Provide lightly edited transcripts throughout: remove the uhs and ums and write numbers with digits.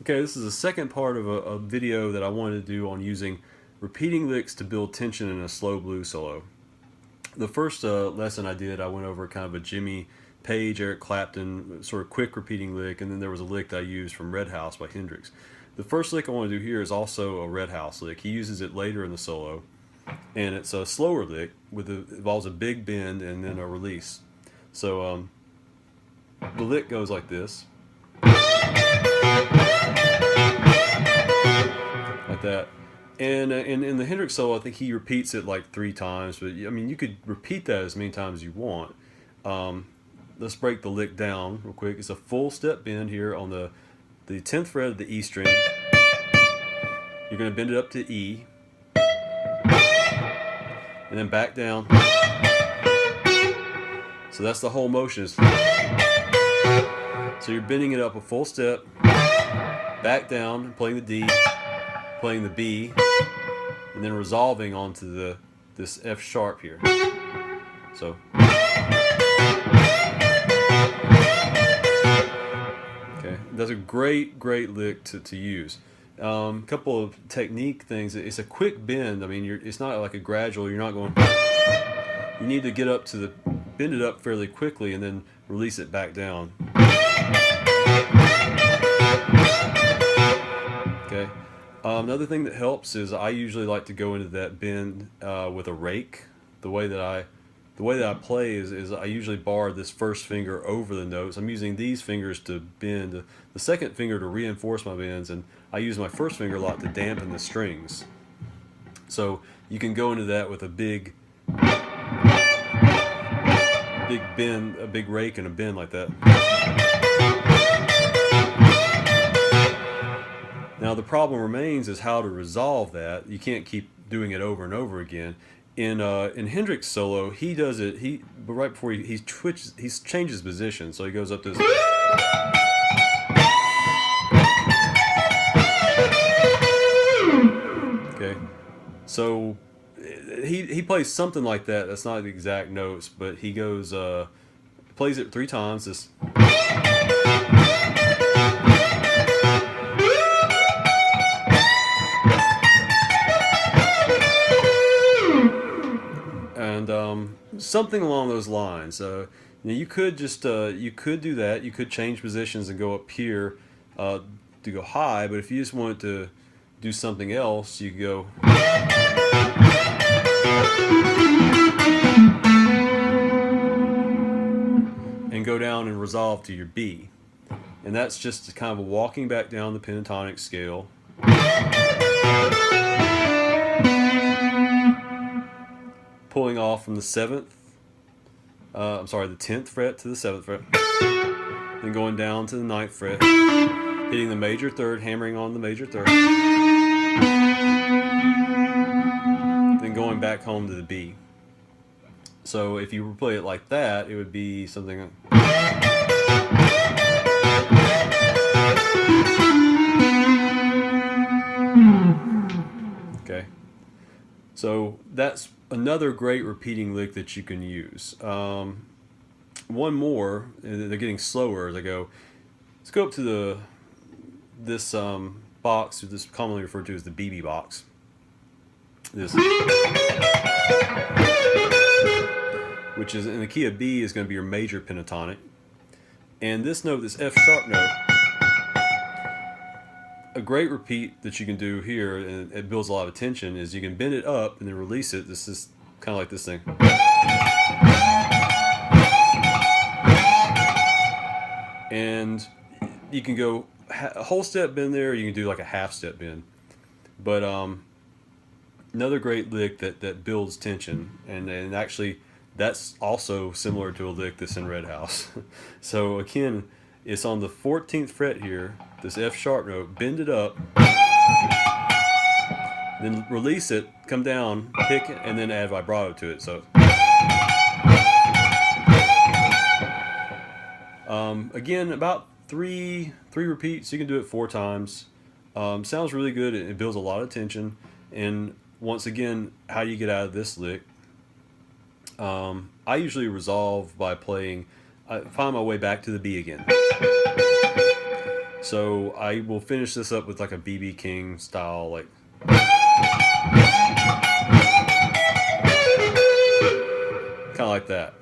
Okay, this is the second part of a video that I wanted to do on using repeating licks to build tension in a slow blues solo. The first lesson I did, I went over kind of a Jimmy Page, Eric Clapton, sort of quick repeating lick, and then there was a lick that I used from Red House by Hendrix. The first lick I want to do here is also a Red House lick. He uses it later in the solo, and it's a slower lick involves a big bend and then a release. So the lick goes like this. Like that. And in the Hendrix solo, I think he repeats it like 3 times. But I mean, you could repeat that as many times as you want. Let's break the lick down real quick. It's a full step bend here on the 10th fret of the E string. You're going to bend it up to E, and then back down. So that's the whole motion. So you're bending it up a full step, back down, playing the D, playing the B, and then resolving onto this F sharp here. So okay, that's a great lick to use. Couple of technique things. It's a quick bend. I mean, it's not like a gradual. You're not going. You need to get up to bend it up fairly quickly and then release it back down. Okay. Another thing that helps is I usually like to go into that bend with a rake. The way that I play is I usually bar this first finger over the notes. I'm using these fingers to bend, the second finger to reinforce my bends, and I use my first finger a lot to dampen the strings. So you can go into that with a big bend, a big rake and a bend like that. Now the problem remains is how to resolve that. You can't keep doing it over and over again. In Hendrix solo, he does it. But right before he changes position, so he goes up to this. Okay, so he plays something like that. That's not the exact notes, but he goes plays it 3 times. This. And something along those lines. You could just you could do that. You could change positions and go up here to go high. But if you just wanted to do something else, you could go. And go down and resolve to your B. And that's just kind of walking back down the pentatonic scale. Pulling off from the 7th, the 10th fret to the 7th fret. Then going down to the 9th fret. Hitting the major 3rd, hammering on the major 3rd. Then going back home to the B. So if you play it like that, it would be something. Okay. So that's another great repeating lick that you can use. One more, and they're getting slower as I go. Let's go up to this box, this is commonly referred to as the BB box. This, which is in the key of B, is going to be your major pentatonic. And this note, this F sharp note, a great repeat that you can do here, and it builds a lot of tension, is you can bend it up and then release it. This is kind of like this thing. And you can go a whole step bend there, or you can do like a half step bend. But another great lick that builds tension, and actually that's also similar to a lick that's in Red House. So again, it's on the 14th fret here, this F sharp note, bend it up, then release it, come down, pick it, and then add vibrato to it. So again, about three repeats. You can do it 4 times. Sounds really good. It builds a lot of tension. And once again, how do you get out of this lick? I usually resolve by playing. I find my way back to the B again. So I will finish this up with like a BB King style, like kind of like that.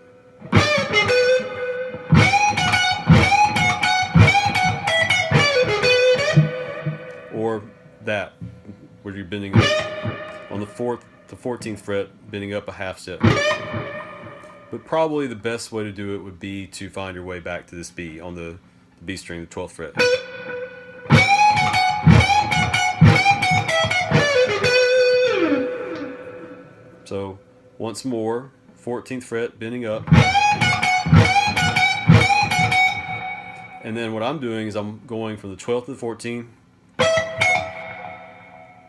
Or that, where you're bending on the 14th fret, bending up a half step. But probably the best way to do it would be to find your way back to this B on the B string, the 12th fret. So once more, 14th fret, bending up. And then what I'm doing is I'm going from the 12th to the 14th,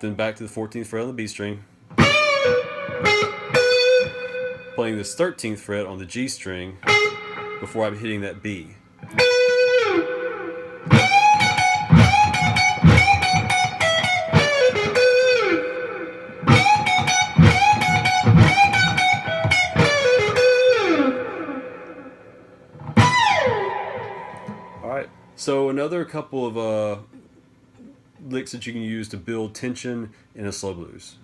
then back to the 14th fret on the B string, playing this 13th fret on the G string before I'm hitting that B. Alright, so another couple of licks that you can use to build tension in a slow blues.